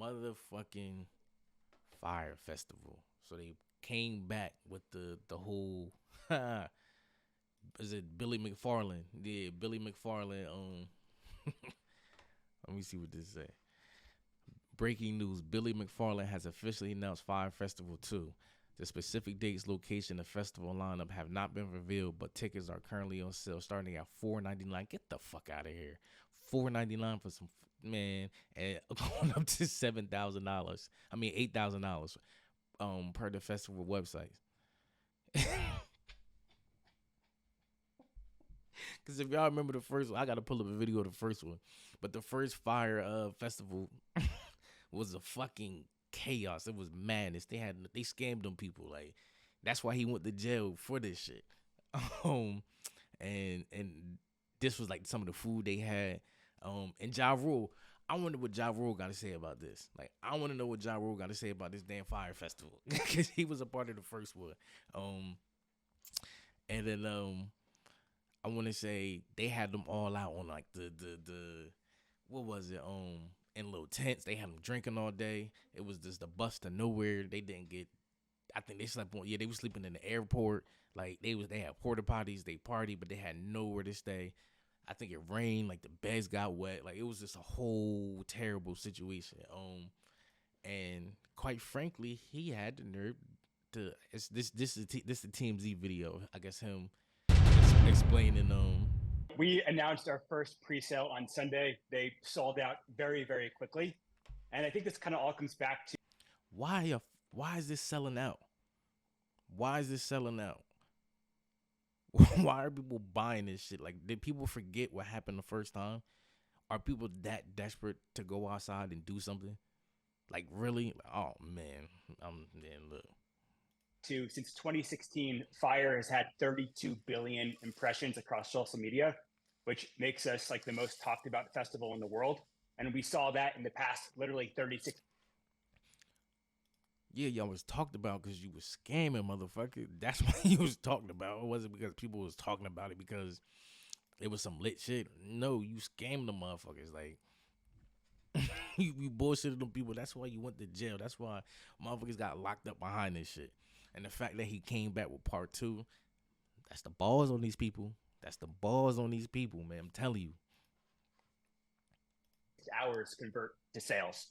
motherfucking Fyre festival. So they came back with the whole is it Billy McFarland? Yeah, Billy McFarland. Let me see what this say. Breaking news: Billy McFarland has officially announced Fyre Festival 2. The specific dates, location, and festival lineup have not been revealed, but tickets are currently on sale, starting at $4.99. Get the fuck out of here! $4.99 for some man, and going up to $7,000. I mean $8,000. Per the festival website. Because if y'all remember the first one, I got to pull up a video of the first one. But the first Fyre festival was a fucking chaos. It was madness. They scammed them people. Like, that's why he went to jail for this shit. And this was like some of the food they had. And Ja Rule, I wonder what Ja Rule got to say about this. Like, I want to know what Ja Rule got to say about this damn Fyre festival. Because he was a part of the first one. And then I want to say they had them all out on like the what was it? In little tents. They had them drinking all day. It was just the bus to nowhere. They didn't get. I think they slept on. Yeah, they were sleeping in the airport. Like they had porta potties. They partied, but they had nowhere to stay. I think it rained. Like the beds got wet. Like it was just a whole terrible situation. And quite frankly, he had the nerve to. This is the TMZ video. I guess him explaining We announced our first pre-sale on Sunday. They sold out very, very quickly. And I think this kind of all comes back to why is this selling out? Why is this selling out? Why are people buying this shit? Like, did people forget what happened the first time? Are people that desperate to go outside and do something? Like, really? Oh man, look. Since 2016, Fyre has had 32 billion impressions across social media, which makes us like the most talked about festival in the world. And we saw that in the past literally 36. Yeah, y'all was talked about because you was scamming, motherfucker. That's why you was talking about. It wasn't because people was talking about it because it was some lit shit. No, you scammed the motherfuckers. Like, you bullshitted them people. That's why you went to jail. That's why motherfuckers got locked up behind this shit. And the fact that he came back with part 2, that's the balls on these people. That's the balls on these people, man. I'm telling you. Hours convert to sales.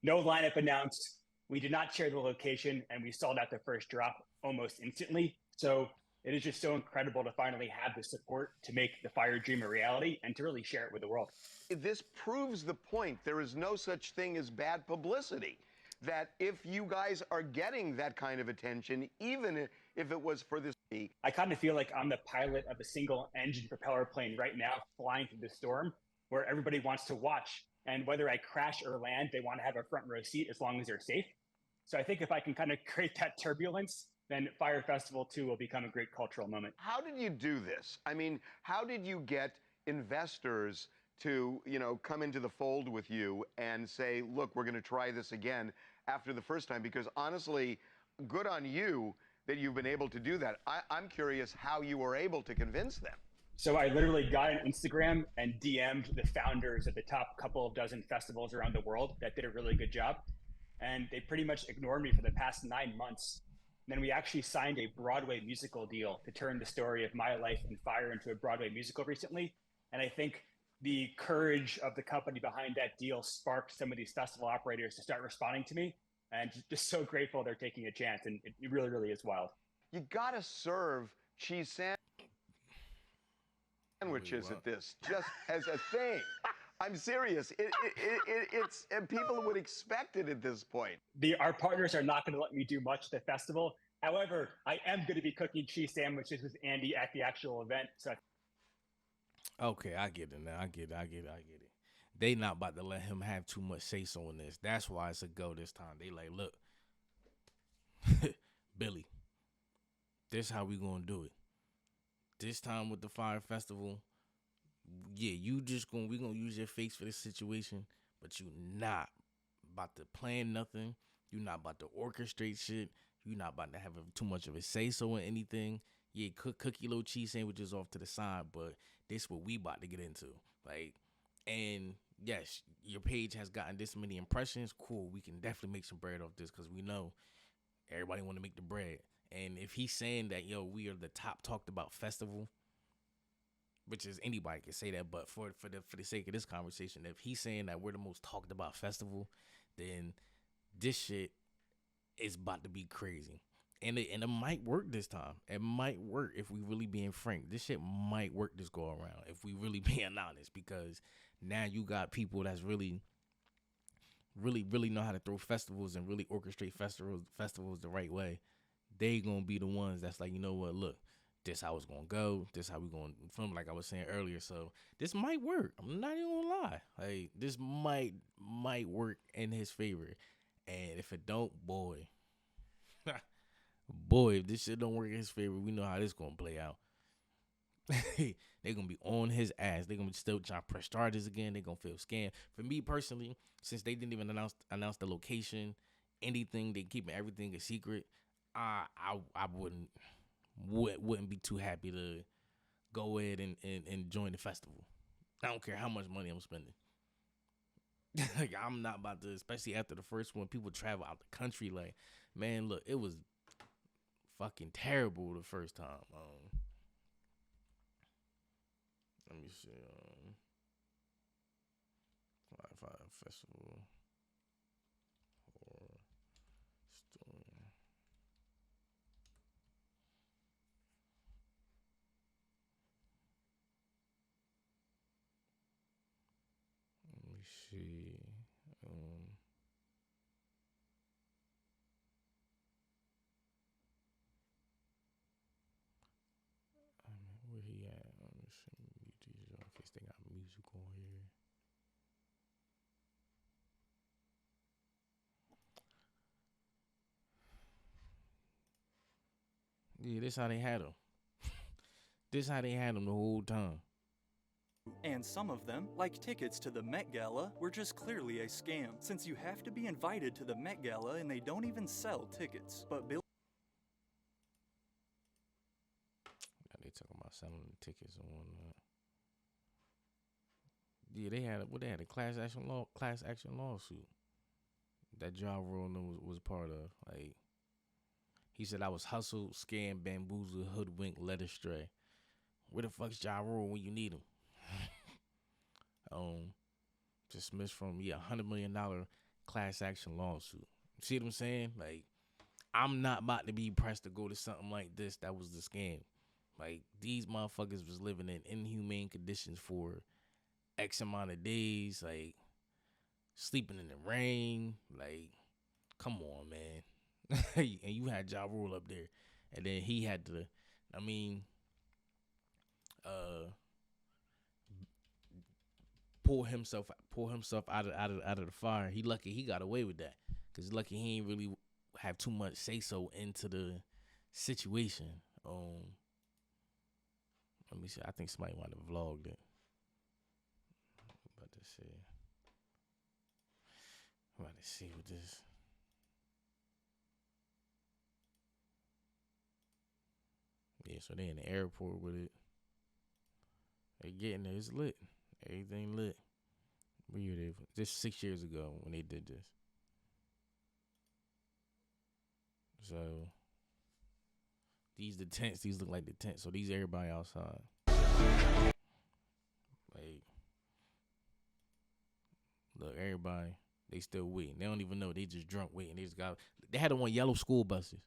No lineup announced. We did not share the location, and we sold out the first drop almost instantly. So it is just so incredible to finally have the support to make the Fyre dream a reality and to really share it with the world. This proves the point. There is no such thing as bad publicity. That if you guys are getting that kind of attention, even if it was for this. I kind of feel like I'm the pilot of a single engine propeller plane right now flying through the storm where everybody wants to watch. And whether I crash or land, they want to have a front row seat as long as they're safe. So I think if I can kind of create that turbulence, then Fyre Festival 2 will become a great cultural moment. How did you do this? I mean, how did you get investors to, come into the fold with you and say, look, we're going to try this again after the first time? Because honestly, good on you that you've been able to do that. I'm curious how you were able to convince them. So I literally got on Instagram and DM'd the founders of the top couple of dozen festivals around the world that did a really good job. And they pretty much ignored me for the past 9 months. And then we actually signed a Broadway musical deal to turn the story of my life and Fyre into a Broadway musical recently. And I think the courage of the company behind that deal sparked some of these festival operators to start responding to me. And just so grateful they're taking a chance. And it really, really is wild. You got to serve cheese sandwiches at this, just as a thing. I'm serious. It's and people would expect it at this point. Our partners are not going to let me do much at the festival. However, I am going to be cooking cheese sandwiches with Andy at the actual event. So. Okay, I get it now. I get it. They not about to let him have too much say-so in this. That's why it's a go this time. They like, look, Billy, this how we gonna do it. This time with the Fyre Festival, yeah, we gonna use your face for this situation, but you not about to plan nothing. You not about to orchestrate shit. You not about to have too much of a say-so in anything. Yeah, cook your little cheese sandwiches off to the side, but this what we about to get into. Like, and yes, your page has gotten this many impressions. Cool, we can definitely make some bread off this because we know everybody want to make the bread. And if he's saying that, yo, we are the top talked about festival, which is anybody can say that, but for the sake of this conversation, if he's saying that we're the most talked about festival, then this shit is about to be crazy. And it might work this time. It might work if we really being frank. This shit might work this go around if we really being honest, because now you got people that's really know how to throw festivals and really orchestrate festivals the right way. They gonna be the ones that's like, you know what, look, this how it's gonna go, this how we gonna film, like I was saying earlier. So this might work. I'm not even gonna lie. Like, this might work in his favor. And if it don't, boy, if this shit don't work in his favor, we know how this gonna play out. They gonna be on his ass. They gonna be still trying to press charges again. They gonna feel scammed. For me personally, since they didn't even announce the location, anything, they keeping everything a secret. I wouldn't be too happy to go ahead and join the festival. I don't care how much money I'm spending. Like, I'm not about to, especially after the first one, people travel out the country. Like, man, look, it was fucking terrible the first time. Let me see. Fyre Festival or story. Let me see. Where he at? Let me see. In case they got music on here. Yeah, this how they had him. This how they had him the whole time. And some of them, like tickets to the Met Gala, were just clearly a scam, since you have to be invited to the Met Gala and they don't even sell tickets. But Bill... They talking about selling the tickets and whatnot. Yeah, they had a class action lawsuit that Ja Rule was part of. Like, he said I was hustled, scammed, bamboozled, hoodwinked, led astray. Where the fuck's Ja Rule when you need him? Dismissed from $100 million class action lawsuit. See what I'm saying? Like, I'm not about to be pressed to go to something like this that was the scam. Like, these motherfuckers was living in inhumane conditions for X amount of days, like sleeping in the rain. Like, come on, man. And you had Ja Rule up there, and then he had to, pull himself out of the fire. He lucky he got away with that, cause lucky he ain't really have too much say so into the situation. Let me see. I think somebody might have vlogged it. I'm about to see what this. Yeah, so they in the airport with it. They getting it. It's lit. Everything lit. Weird. This 6 years ago when they did this. So these the tents. These look like the tents. So these everybody outside. Like, look, everybody. They still waiting. They don't even know. They just drunk waiting. They had them on yellow school buses.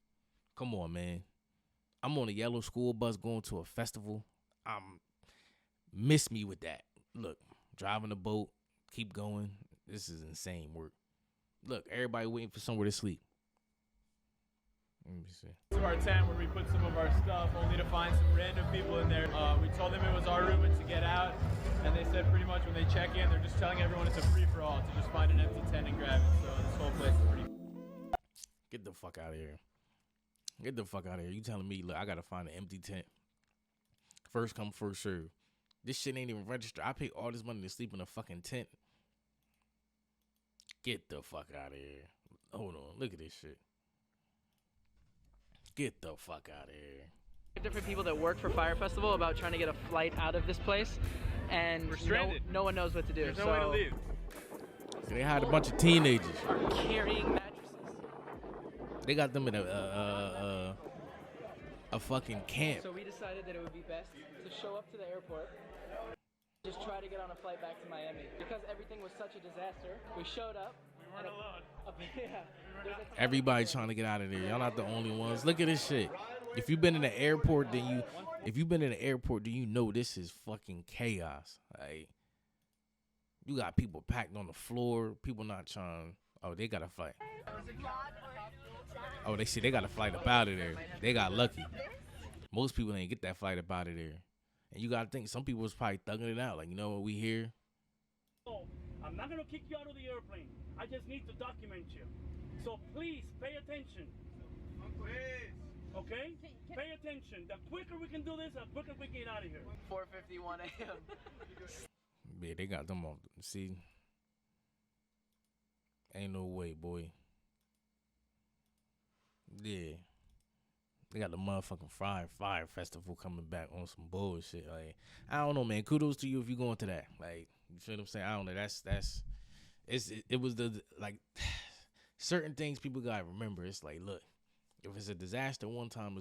Come on, man. I'm on a yellow school bus going to a festival. Miss me with that. Look, driving a boat, keep going. This is insane work. Look, everybody waiting for somewhere to sleep. Let me see. To our tent where we put some of our stuff, only to find some random people in there. We told them it was our room and to get out, and they said pretty much when they check in, they're just telling everyone it's a free-for-all to just find an empty tent and grab it. So this whole place is pretty. Get the fuck out of here. Get the fuck out of here. You telling me, look, I gotta find an empty tent. First come, first serve. This shit ain't even registered. I paid all this money to sleep in a fucking tent. Get the fuck out of here. Hold on. Look at this shit. Get the fuck out of here. Different people that work for Fyre Festival about trying to get a flight out of this place. and We're stranded. no one knows what to do. There's no way to leave. So they hired a bunch of teenagers. Are carrying mattresses. They got them in a fucking camp. So we decided that it would be best to show up to the airport, just try to get on a flight back to Miami. Because everything was such a disaster, we showed up. We weren't alone. Everybody trying to get out of there. Y'all not the only ones. Look at this shit. If you've been in the airport, then you know this is fucking chaos. Like, you got people packed on the floor. People not trying. Oh, they got to fight. Oh, they got a flight up out of there. They got lucky. Most people ain't get that flight up out of there. And you got to think some people was probably thugging it out. Like, you know what, we here. I'm not going to kick you out of the airplane. I just need to document you. So please pay attention. Okay? Pay attention. The quicker we can do this, the quicker we get out of here. 4:51 a.m. Yeah, they got them on. See? Ain't no way, boy. Yeah. They got the motherfucking Fyre festival coming back on some bullshit. Like, I don't know, man. Kudos to you if you going to that. Like, you feel what I'm saying? I don't know. It was the, like, certain things people gotta remember. It's like, look, if it's a disaster one time,